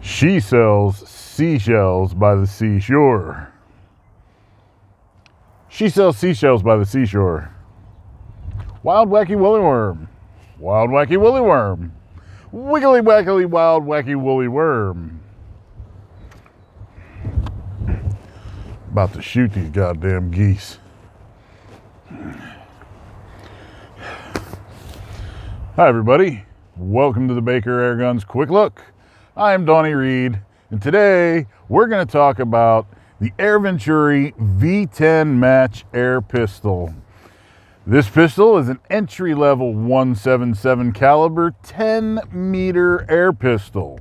She sells seashells by the seashore. She sells seashells by the seashore. Wild wacky woolly worm. Wild wacky woolly worm. Wiggly wackily wild wacky woolly worm. About to shoot these goddamn geese. Hi everybody. Welcome to the Baker Air Guns Quick Look. I'm Donnie Reed, and today we're going to talk about the Venturi V10 match air pistol. This pistol is an entry-level 177 caliber 10-meter air pistol.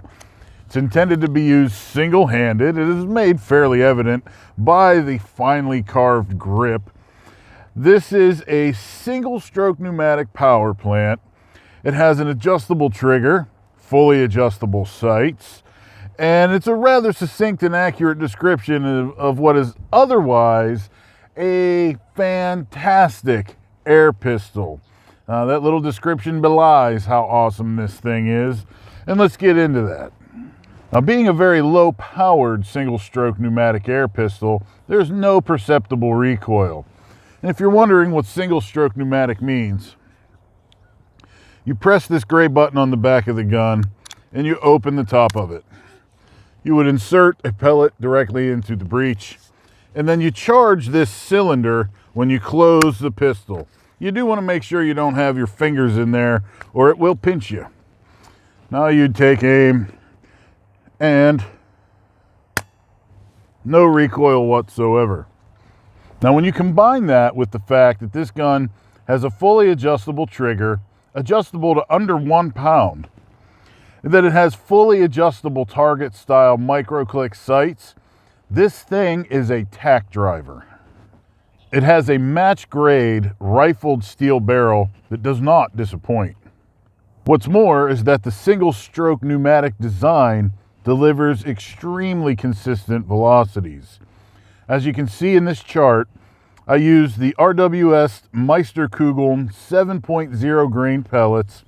It's intended to be used single-handed. It is made fairly evident by the finely carved grip. This is a single-stroke pneumatic power plant. It has an adjustable trigger, fully adjustable sights, and it's a rather succinct and accurate description of what is otherwise a fantastic air pistol. That little description belies how awesome this thing is, and let's get into that. Now, being a very low-powered single-stroke pneumatic air pistol, there's no perceptible recoil. And if you're wondering what single-stroke pneumatic means, you press this gray button on the back of the gun and you open the top of it. You would insert a pellet directly into the breech, and then you charge this cylinder when you close the pistol. You do want to make sure you don't have your fingers in there or it will pinch you. Now you'd take aim, and no recoil whatsoever. Now when you combine that with the fact that this gun has a fully adjustable trigger, adjustable to under 1 pound, and that it has fully adjustable target style micro-click sights, this thing is a tack driver. It has a match grade rifled steel barrel that does not disappoint. What's more is that the single stroke pneumatic design delivers extremely consistent velocities. As you can see in this chart, I used the RWS Meisterkugeln 7.0 grain pellets,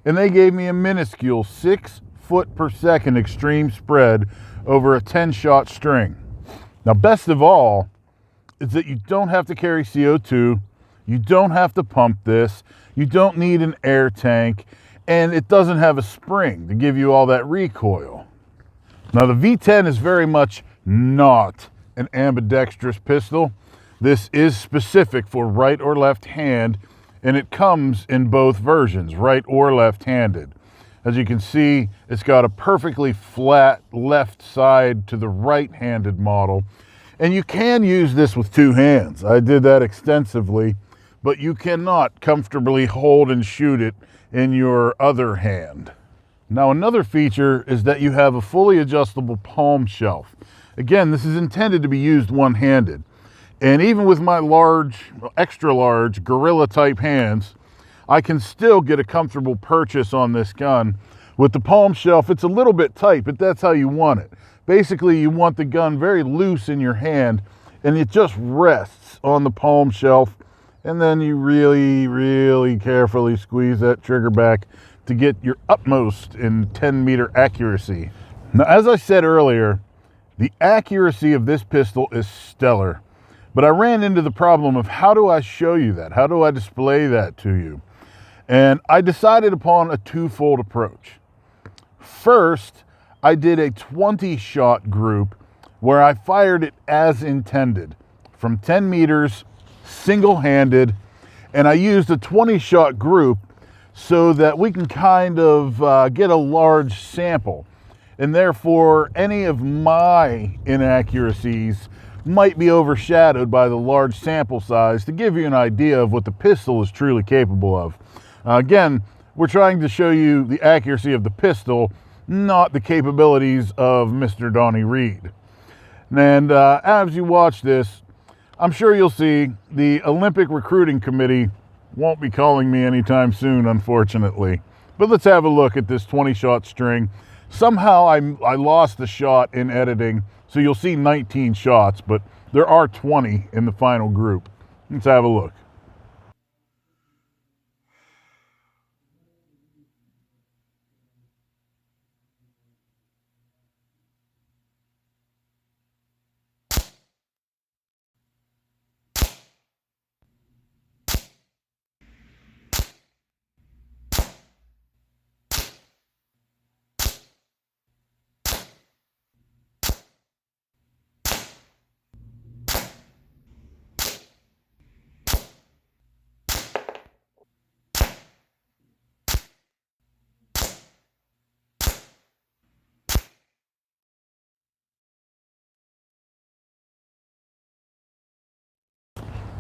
and they gave me a minuscule 6 foot per second extreme spread over a 10-shot string. Now, best of all is that you don't have to carry CO2, you don't have to pump this, you don't need an air tank, and it doesn't have a spring to give you all that recoil. Now, the V10 is very much not an ambidextrous pistol. This is specific for right or left hand, and it comes in both versions, right or left-handed. As you can see, it's got a perfectly flat left side to the right-handed model, and you can use this with 2 hands. I did that extensively, but you cannot comfortably hold and shoot it in your other hand. Now, another feature is that you have a fully adjustable palm shelf. Again, this is intended to be used one-handed. And even with my large, extra large, gorilla type hands, I can still get a comfortable purchase on this gun. With the palm shelf, it's a little bit tight, but that's how you want it. Basically, you want the gun very loose in your hand, and it just rests on the palm shelf. And then you really, really carefully squeeze that trigger back to get your utmost in 10-meter accuracy. Now, as I said earlier, the accuracy of this pistol is stellar. But I ran into the problem of how do I show you that? How do I display that to you? And I decided upon a twofold approach. First, I did a 20-shot group where I fired it as intended, from 10 meters, single-handed, and I used a 20-shot group so that we can kind of get a large sample. And therefore, any of my inaccuracies might be overshadowed by the large sample size to give you an idea of what the pistol is truly capable of. Again, we're trying to show you the accuracy of the pistol, not the capabilities of Mr. Donnie Reed. And as you watch this, I'm sure you'll see the Olympic Recruiting Committee won't be calling me anytime soon, unfortunately. But let's have a look at this 20-shot string Somehow I lost the shot in editing, so you'll see 19 shots, but there are 20 in the final group. Let's have a look.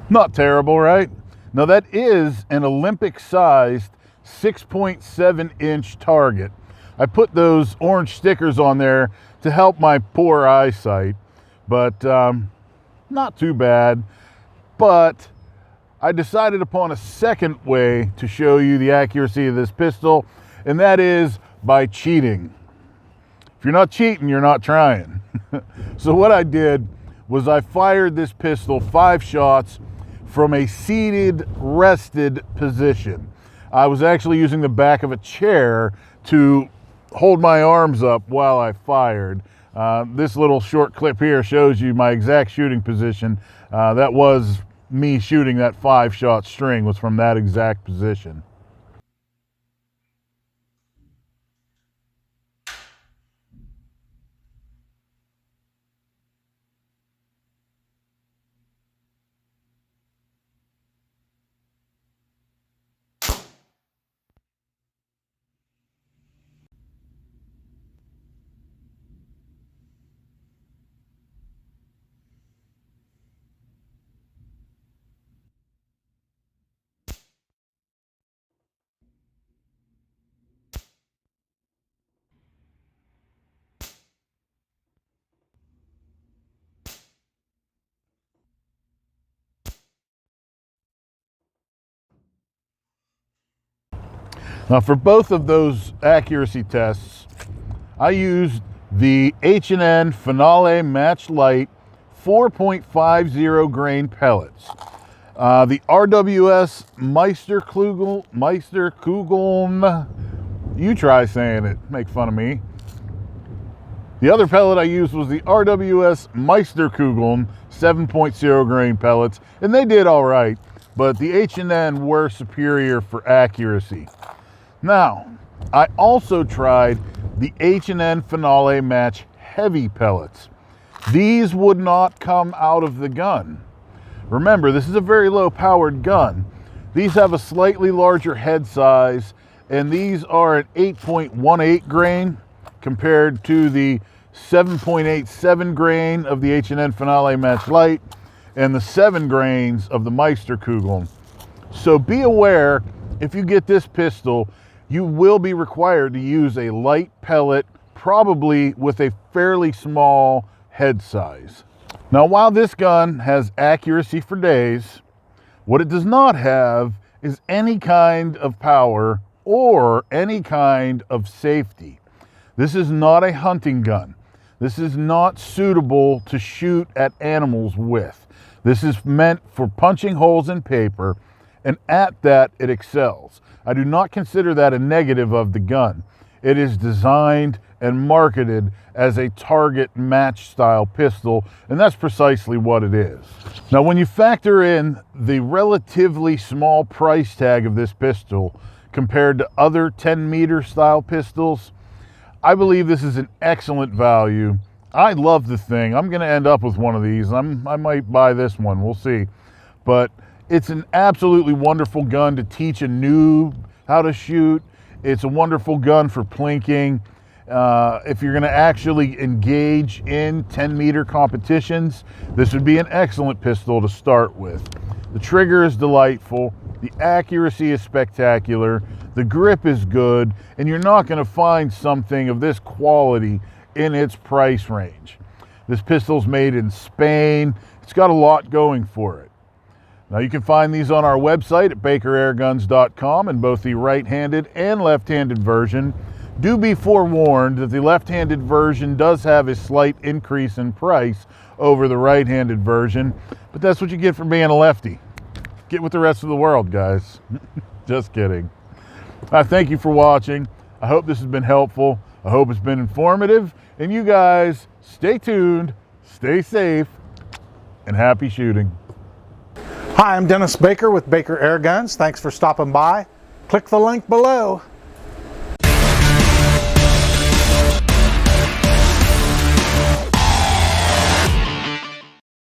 Not terrible, right? Now that is an Olympic-sized 6.7-inch target. I put those orange stickers on there to help my poor eyesight, but not too bad. But I decided upon a second way to show you the accuracy of this pistol, and that is by cheating. If you're not cheating, you're not trying. So what I did was I fired this pistol 5 shots from a seated, rested position. I was actually using the back of a chair to hold my arms up while I fired. This little short clip here shows you my exact shooting position. That was me shooting that 5-shot string, was from that exact position. Now for both of those accuracy tests, I used the H&N Finale Match Light 4.50 grain pellets. The RWS Meisterkugeln, you try saying it, make fun of me. The other pellet I used was the RWS Meisterkugeln 7.0 grain pellets, and they did all right, but the H&N were superior for accuracy. Now, I also tried the H&N Finale Match Heavy pellets. These would not come out of the gun. Remember, this is a very low powered gun. These have a slightly larger head size, and these are at 8.18 grain compared to the 7.87 grain of the H&N Finale Match Light and the 7 grains of the Meisterkugeln. So be aware, if you get this pistol, you will be required to use a light pellet, probably with a fairly small head size. Now, while this gun has accuracy for days, what it does not have is any kind of power or any kind of safety. This is not a hunting gun. This is not suitable to shoot at animals with. This is meant for punching holes in paper, and at that it excels. I do not consider that a negative of the gun. It is designed and marketed as a target match style pistol, and that's precisely what it is. Now, when you factor in the relatively small price tag of this pistol compared to other 10-meter style pistols, I believe this is an excellent value. I love the thing. I'm going to end up with one of these. I might buy this one. We'll see. But it's an absolutely wonderful gun to teach a noob how to shoot. It's a wonderful gun for plinking. If you're going to actually engage in 10-meter competitions, this would be an excellent pistol to start with. The trigger is delightful. The accuracy is spectacular. The grip is good. And you're not going to find something of this quality in its price range. This pistol's made in Spain. It's got a lot going for it. Now, you can find these on our website at bakerairguns.com in both the right-handed and left-handed version. Do be forewarned that the left-handed version does have a slight increase in price over the right-handed version, but that's what you get for being a lefty. Get with the rest of the world, guys. Just kidding. I thank you for watching. I hope this has been helpful. I hope it's been informative. And you guys, stay tuned, stay safe, and happy shooting. Hi, I'm Dennis Baker with Baker Air Guns. Thanks for stopping by. Click the link below.